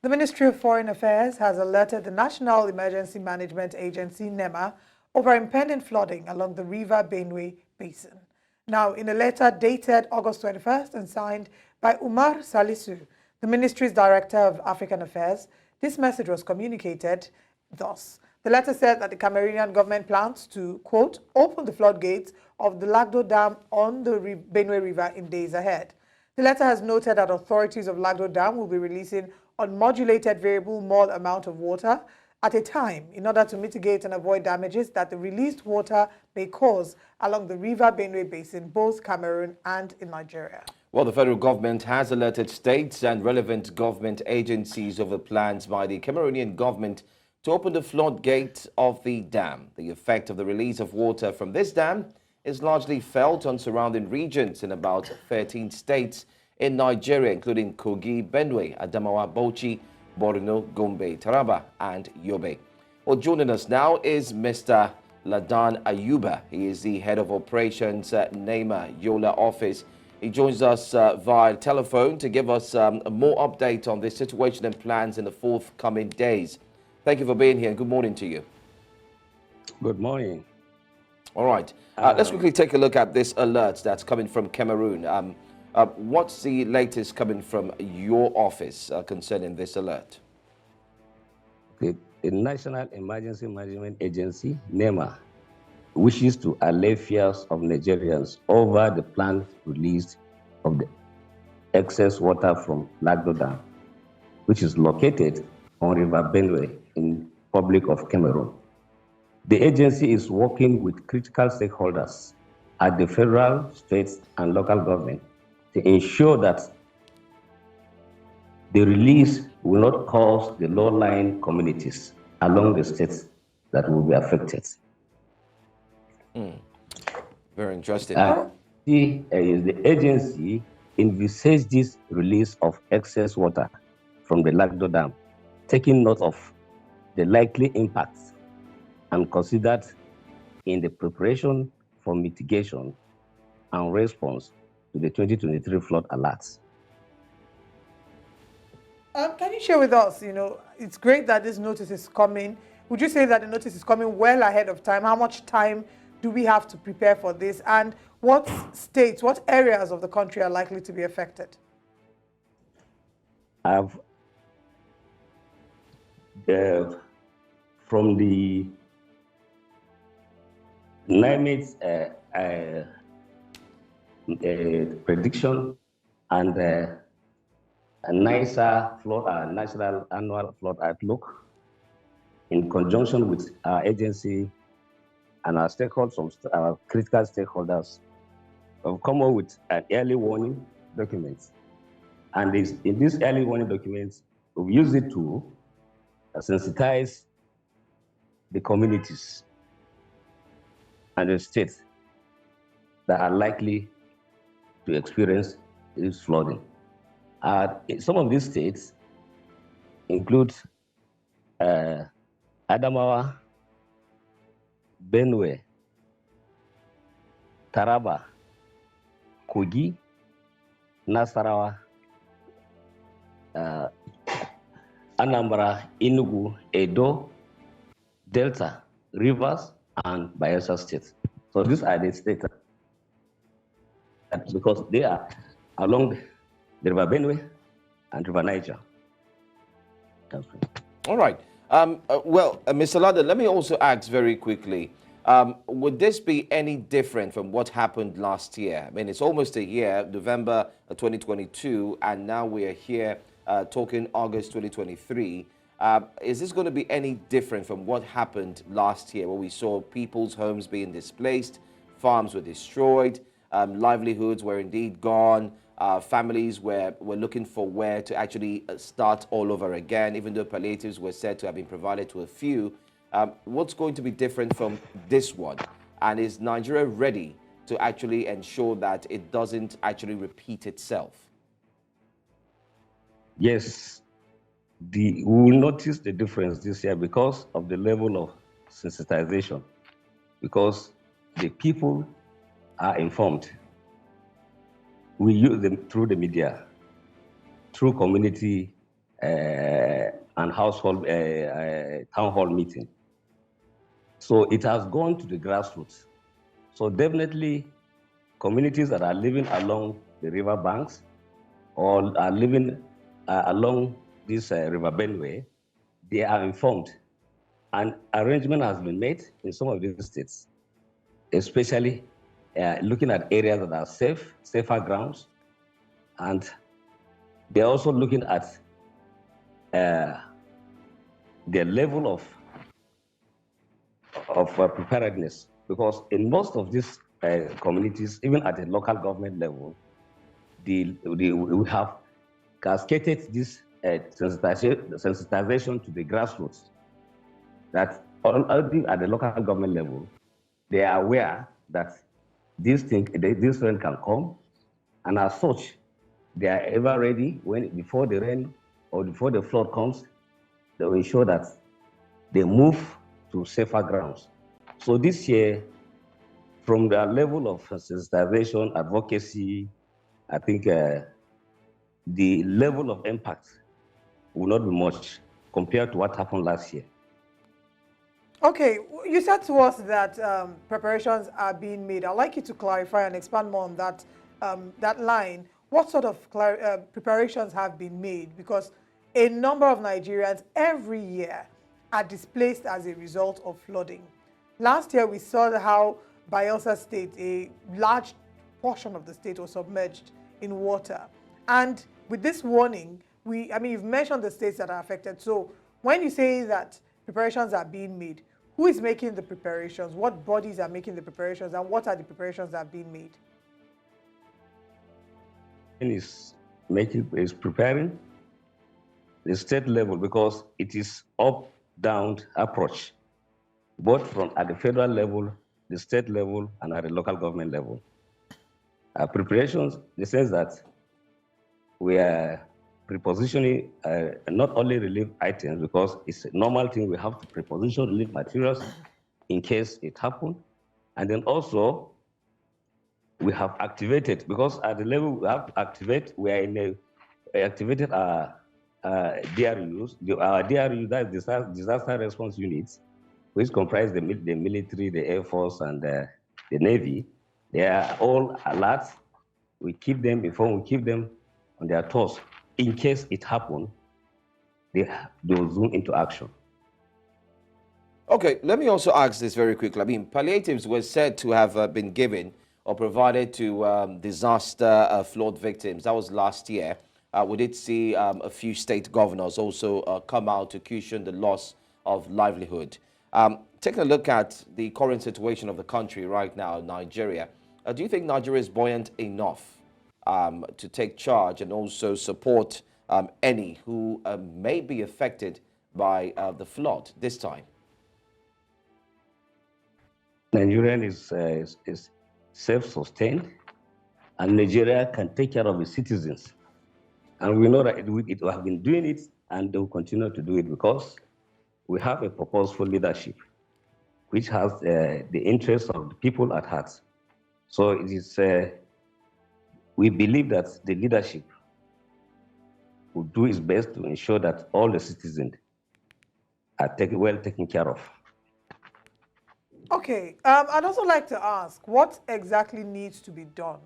The Ministry of Foreign Affairs has alerted the National Emergency Management Agency, NEMA, over impending flooding along the River Benue basin. Now, in a letter dated August 21st and signed by Umar Salisu, the ministry's Director of African Affairs, this message was communicated thus. The letter said that the Cameroonian government plans to, quote, open the floodgates of the Lagdo Dam on the Benue River in days ahead. The letter has noted that authorities of Lagdo Dam will be releasing unmodulated variable mole amount of water at a time in order to mitigate and avoid damages that the released water may cause along the River Benue basin, both Cameroon and in Nigeria. Well, the federal government has alerted states and relevant government agencies over plans by the Cameroonian government to open the floodgates of the dam. The effect of the release of water from this dam is largely felt on surrounding regions in about 13 states in Nigeria, including Kogi, Benue, Adamawa, Bauchi, Borno, Gombe, Taraba, and Yobe. Well, joining us now is Mr. Ladan Ayuba. He is the head of operations at NEMA Yola office. He joins us via telephone to give us more update on the situation and plans in the forthcoming days. Thank you for being here and good morning to you. Good morning. All right. Let's quickly take a look at this alert that's coming from Cameroon. What's the latest coming from your office concerning this alert? The National Emergency Management Agency, NEMA, wishes to allay fears of Nigerians over the planned release of the excess water from Lagdo Dam, which is located on River Benue in Republic of Cameroon. The agency is working with critical stakeholders at the federal, state, and local government to ensure that the release will not cause the low-lying communities along the states that will be affected. Very interesting. The agency envisaged this release of excess water from the Lagdo Dam, taking note of the likely impacts and considered in the preparation for mitigation and response to the 2023 flood alerts. Can you share with us, it's great that this notice is coming. Would you say that the notice is coming well ahead of time? How much time do we have to prepare for this? And what states, what areas of the country are likely to be affected? From the NIMET's prediction and a NISA flood, National Annual Flood Outlook, in conjunction with our agency and our stakeholders, our critical stakeholders, have come up with an early warning document. And in these early warning documents, we've used it to sensitize the communities and the states that are likely to experience this flooding. Some of these states include Adamawa, Benue, Taraba, Kogi, Nasarawa, Anambra, Enugu, Edo, Delta, Rivers, and Bayelsa states. So these are the states because they are along the River Benue and River Niger. All right. Mr. Ladan, let me also ask very quickly, would this be any different from what happened last year? I mean, it's almost a year, November 2022, and now we are here talking August 2023. Is this going to be any different from what happened last year, where we saw people's homes being displaced, farms were destroyed, livelihoods were indeed gone, families were looking for where to actually start all over again, even though palliatives were said to have been provided to a few. What's going to be different from this one? And is Nigeria ready to actually ensure that it doesn't actually repeat itself? Yes, we will notice the difference this year because of the level of sensitization, because the people are informed. We use them through the media, through community and household town hall meeting. So it has gone to the grassroots. So definitely communities that are living along the river banks or are living along this River Benue, they are informed. An arrangement has been made in some of these states, especially looking at areas that are safer grounds. And they're also looking at the level of preparedness, because in most of these communities, even at the local government level, we have cascaded this sensitization to the grassroots, that already at the local government level, they are aware that this rain can come, and as such, they are ever ready before the rain or before the flood comes. They will ensure that they move to safer grounds. So this year, from the level of sensitization, advocacy, I think the level of impact will not be much compared to what happened last year. Okay, you said to us that preparations are being made. I'd like you to clarify and expand more on that, that line. What sort of preparations have been made? Because a number of Nigerians every year are displaced as a result of flooding. Last year, we saw how Bayelsa State, a large portion of the state, was submerged in water. And with this warning, you've mentioned the states that are affected. So when you say that preparations are being made, who is making the preparations? What bodies are making the preparations? And what are the preparations that are being made? Is preparing the state level, because it is up-down approach, both from at the federal level, the state level, and at the local government level. Preparations, in the sense that we are prepositioning not only relief items, because it's a normal thing, we have to preposition relief materials in case it happens. And then also, we have activated, because at the level we have to activate, we are activated our DRUs. Our DRU, that is disaster response units, which comprise the military, the Air Force, and the Navy. They are all alert. We keep them on their toes. In case it happens, they will zoom into action. Okay, let me also ask this very quickly. I mean, palliatives were said to have been given or provided to disaster flood victims. That was last year. We did see a few state governors also come out to cushion the loss of livelihood. Taking a look at the current situation of the country right now, Nigeria, do you think Nigeria is buoyant enough to take charge and also support any who may be affected by the flood this time? Nigeria is self-sustained, and Nigeria can take care of its citizens. And we know that it have been doing it, and they will continue to do it, because we have a purposeful leadership which has the interests of the people at heart. So it is, we believe that the leadership will do its best to ensure that all the citizens are well taken care of. Okay, I'd also like to ask, what exactly needs to be done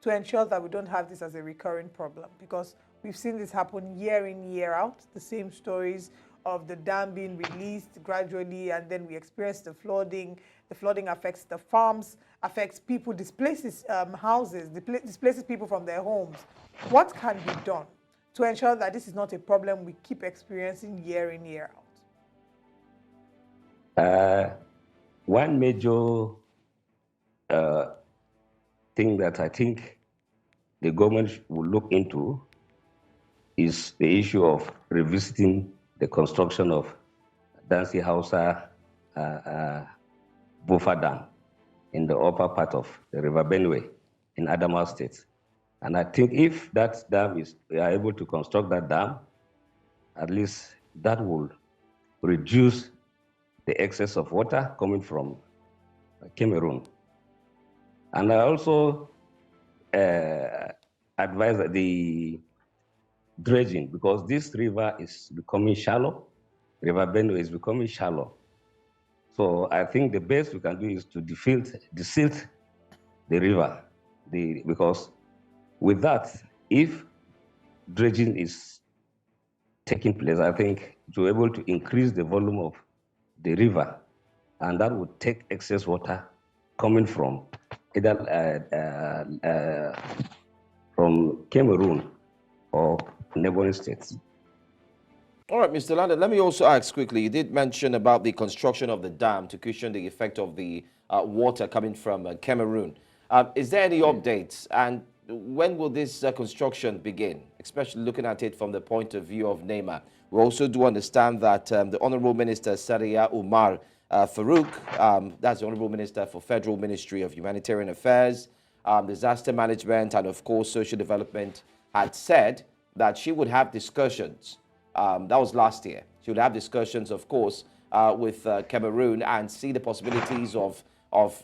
to ensure that we don't have this as a recurring problem? Because we've seen this happen year in, year out, the same stories of the dam being released gradually, and then we experience the flooding. The flooding affects the farms, affects people, displaces houses, displaces people from their homes. What can be done to ensure that this is not a problem we keep experiencing year in, year out? One major thing that I think the government will look into is the issue of revisiting the construction of Dancy Hausa buffer dam in the upper part of the River Benue in Adamawa State. And I think if that dam we are able to construct that dam, at least that will reduce the excess of water coming from Cameroon. And I also advise that the dredging, because this river is becoming shallow. River Benue is becoming shallow. So I think the best we can do is to desilt the river, because with that, if dredging is taking place, I think to be able to increase the volume of the river, and that would take excess water coming from either from Cameroon or neighboring states. All right, Mr. Ladan, let me also ask quickly. You did mention about the construction of the dam to cushion the effect of the water coming from Cameroon. Is there any updates? And when will this construction begin, especially looking at it from the point of view of NEMA? We also do understand that the Honorable Minister, Sariya Umar that's the Honorable Minister for Federal Ministry of Humanitarian Affairs, Disaster Management, and of course, Social Development, had said that she would have discussions. That was last year. She would have discussions, of course, with Cameroon and see the possibilities of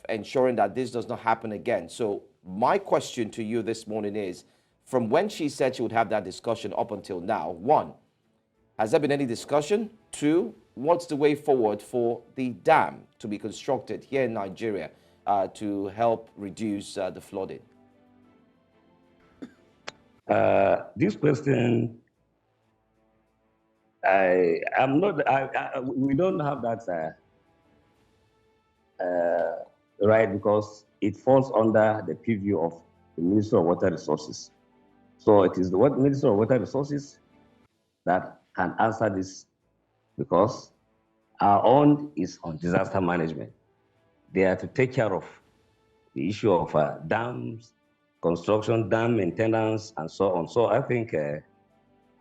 ensuring that this does not happen again. So my question to you this morning is, from when she said she would have that discussion up until now, one, has there been any discussion? Two, what's the way forward for the dam to be constructed here in Nigeria to help reduce the flooding? This question, we don't have that right, because it falls under the purview of the Ministry of Water Resources. So it is the Ministry of Water Resources that can answer this, because our own is on disaster management. They are to take care of the issue of dams, construction, dam maintenance, and so on. So I think the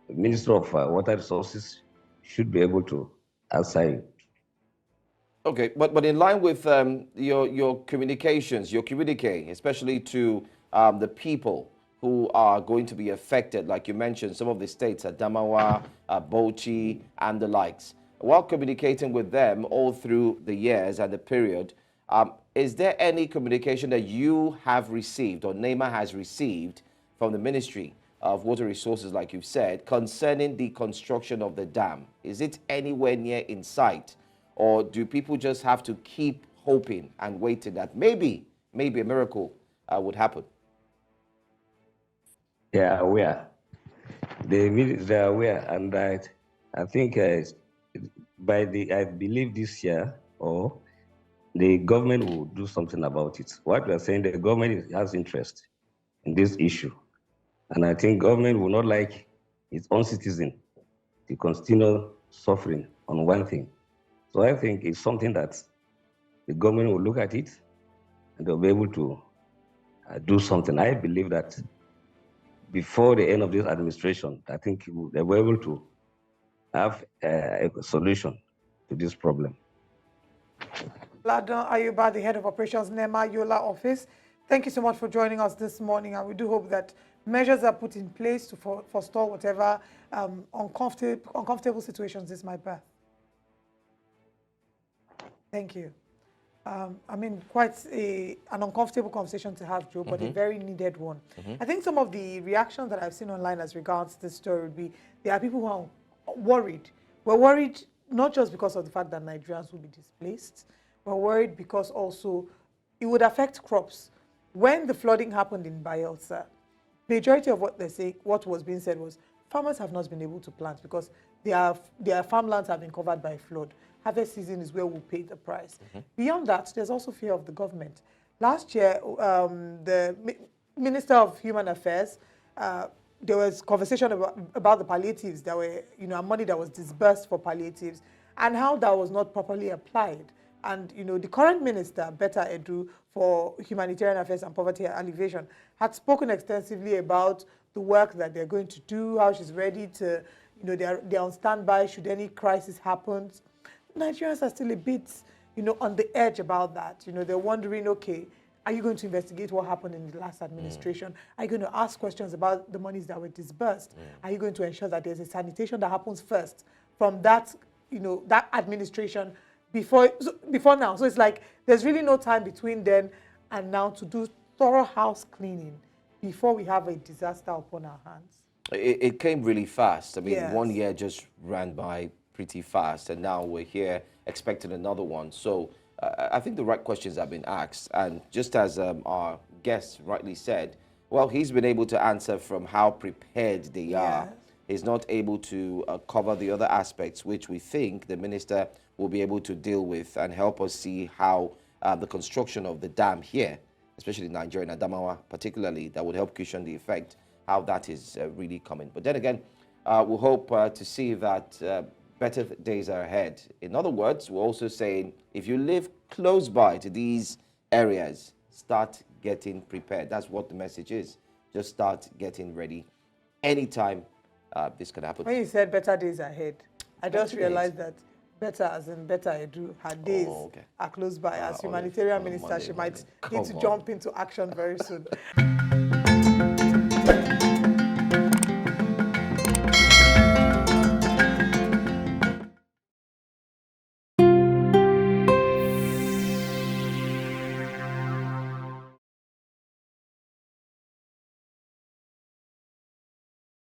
Minister of Water Resources should be able to answer you. Okay, but in line with your communications, your communique, especially to the people who are going to be affected, like you mentioned, some of the states, Adamawa, Bauchi, and the likes. While communicating with them all through the years and the period, is there any communication that you have received or NEMA has received from the Ministry of Water Resources, like you've said, concerning the construction of the dam? Is it anywhere near in sight? Or do people just have to keep hoping and waiting that maybe a miracle would happen? They are aware. They are aware, and I think I believe this year, or the government will do something about it. What we are saying, the government has interest in this issue, and I think government will not like its own citizen to continue suffering on one thing. So I think it's something that the government will look at it, and they'll be able to do something. I believe that before the end of this administration, I think they were able to have a solution to this problem. Ladan Ayuba, the head of operations, NEMA Yola office. Thank you so much for joining us this morning, and we do hope that measures are put in place to forestall whatever uncomfortable situations this might bear. Thank you. I mean, quite an uncomfortable conversation to have, Joe, but a very needed one. I think some of the reactions that I've seen online as regards this story would be, there are people who are worried. We're worried not just because of the fact that Nigerians will be displaced, we're worried because also it would affect crops. When the flooding happened in Bayelsa, majority of what they say, what was being said was, farmers have not been able to plant because their farmlands have been covered by flood. Harvest season is where we'll pay the price. Beyond that, there's also fear of the government. Last year, the Minister of Human Affairs, there was conversation about the palliatives that were, money that was disbursed for palliatives and how that was not properly applied. And, the current minister, Betta Edu, for Humanitarian Affairs and Poverty Alleviation, had spoken extensively about the work that they're going to do, how she's ready to, they're on standby should any crisis happen. Nigerians are still a bit, on the edge about that. They're wondering, okay, are you going to investigate what happened in the last administration? Are you going to ask questions about the monies that were disbursed? Are you going to ensure that there's a sanitation that happens first from that, that administration before now? So it's like there's really no time between then and now to do thorough house cleaning before we have a disaster upon our hands. It came really fast. I mean, Yes. 1 year just ran by pretty fast, and now we're here expecting another one. So I think the right questions have been asked. And just as our guest rightly said, well, he's been able to answer from how prepared they are. Yes. He's not able to cover the other aspects, which we think the minister will be able to deal with and help us see how the construction of the dam here, especially Nigeria and Adamawa particularly, that would help cushion the effect, how that is really coming. But then again, we hope to see that better days are ahead. In other words, we're also saying if you live close by to these areas, start getting prepared. That's what the message is. Just start getting ready. Anytime this can happen. When you said better days ahead, I just Better days. realized that better as in better Edu, her days okay. are close by. As okay. humanitarian Oh, minister, money, she money. might need Come to on. jump into action very soon.